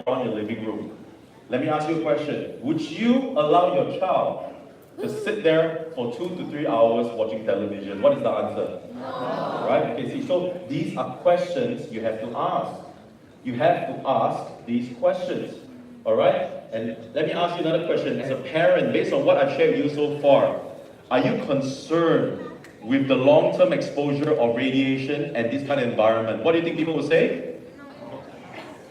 around your living room. Let me ask you a question. Would you allow your child to sit there for 2 to 3 hours watching television? What is the answer? No. Right? Okay, see, so these are questions you have to ask. You have to ask these questions. Alright? And let me ask you another question. As a parent, based on what I've shared with you so far, are you concerned with the long-term exposure of radiation and this kind of environment? What do you think people will say?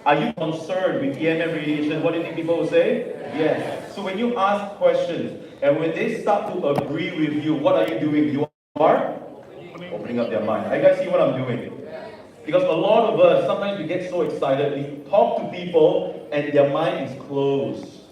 Are you concerned with EMF radiation? What do you think people will say? Yes. So when you ask questions, and when they start to agree with you, what are you doing? You are opening up their mind. Are you guys see what I'm doing? Because a lot of us, sometimes we get so excited, we talk to people and their mind is closed.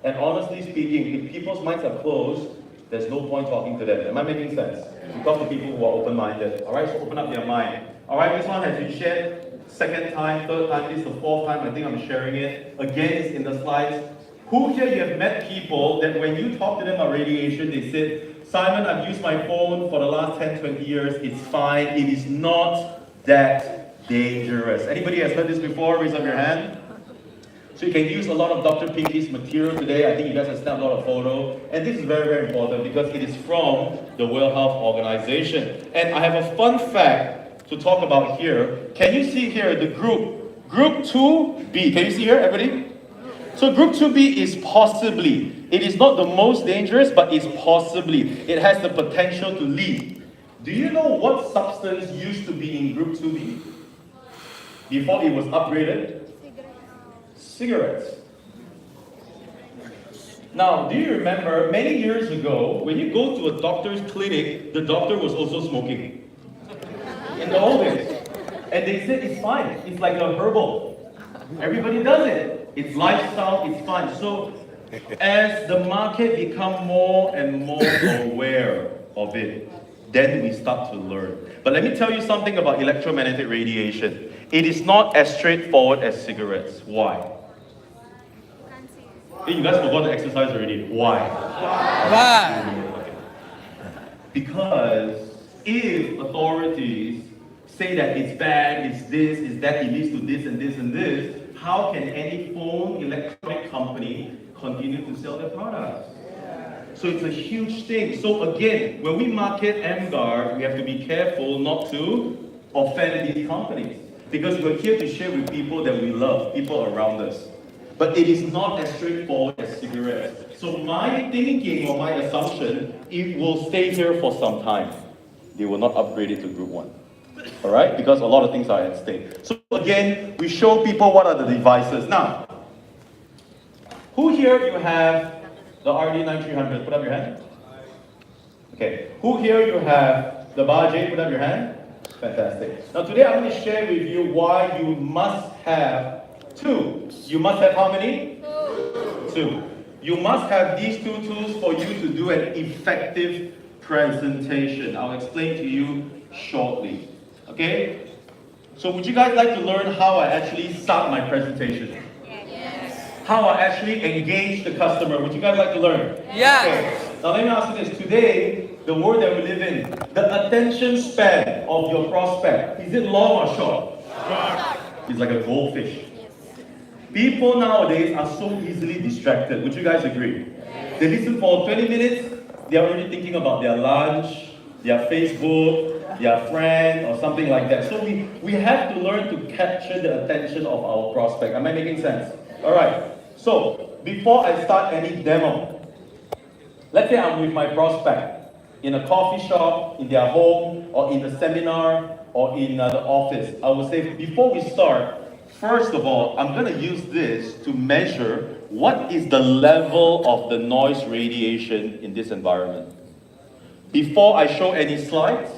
And honestly speaking, if people's minds are closed, there's no point talking to them. Am I making sense? We talk to people who are open-minded. Alright, so open up their mind. Alright, this one has been shared second time, third time, this is the fourth time I think I'm sharing it. Again, it's in the slides. Who here you have met people that when you talk to them about radiation, they said, Simon, I've used my phone for the last 10, 20 years, it's fine, it is not that dangerous. Anybody has heard this before? Raise up your hand. So you can use a lot of Dr. Pinky's material today. I think you guys have snapped a lot of photos. And this is very, very important because it is from the World Health Organization. And I have a fun fact to talk about here. Can you see here the group 2B? Can you see here, everybody? So group 2B is possibly. It is not the most dangerous, but it's possibly. It has the potential to lead. Do you know what substance used to be in group 2B before it was upgraded? Cigarettes. Now, do you remember many years ago, when you go to a doctor's clinic, the doctor was also smoking? In the old days. And they said it's fine. It's like a herbal. Everybody does it. It's lifestyle, it's fine. So, as the market become more and more aware of it, then we start to learn. But let me tell you something about electromagnetic radiation. It is not as straightforward as cigarettes. Why? Hey, you guys forgot to exercise already. Why? Why? Because if authorities say that it's bad, it's this, it's that, it leads to this and this and this, how can any phone electronic company continue to sell their products? So it's a huge thing. So again, when we market MGuard, we have to be careful not to offend these companies. Because we're here to share with people that we love, people around us. But it is not as straightforward as cigarettes. So my thinking or my assumption, it will stay here for some time. They will not upgrade it to group 1. Alright? Because a lot of things are at stake. So again, we show people what are the devices. Now, who here you have the RD9300? Put up your hand. Okay. Who here you have the BAJ? Put up your hand. Fantastic. Now today I'm going to share with you why you must have 2. You must have how many? 2. You must have these 2 tools for you to do an effective presentation. I'll explain to you shortly. Okay? So would you guys like to learn how I actually start my presentation? Yes. How I actually engage the customer? Would you guys like to learn? Yes. Okay. Now let me ask you this. Today, the world that we live in, the attention span of your prospect, is it long or short? Short. It's like a goldfish. People nowadays are so easily distracted. Would you guys agree? Yes. They listen for 20 minutes, they're already thinking about their lunch, their Facebook, their friend, or something like that. So we have to learn to capture the attention of our prospect. Am I making sense? Alright, so before I start any demo, let's say I'm with my prospect in a coffee shop, in their home, or in a seminar, or in the office. I would say before we start, first of all, I'm going to use this to measure what is the level of the noise radiation in this environment. Before I show any slides,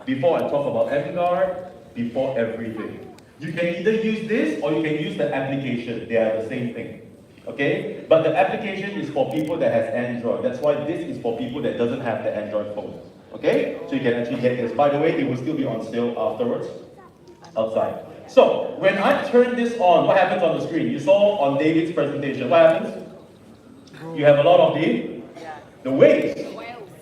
before I talk about MGuard, before everything. You can either use this or you can use the application. They are the same thing. Okay? But the application is for people that has Android. That's why this is for people that doesn't have the Android phone. Okay? So you can actually get this. By the way, it will still be on sale afterwards, outside. So, when I turn this on, what happens on the screen? You saw on David's presentation, what happens? You have a lot of the waves.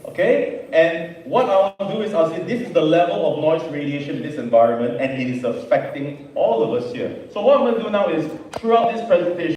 Okay? And what I'll do is I'll say this is the level of noise radiation in this environment and it is affecting all of us here. So what I'm going to do now is throughout this presentation,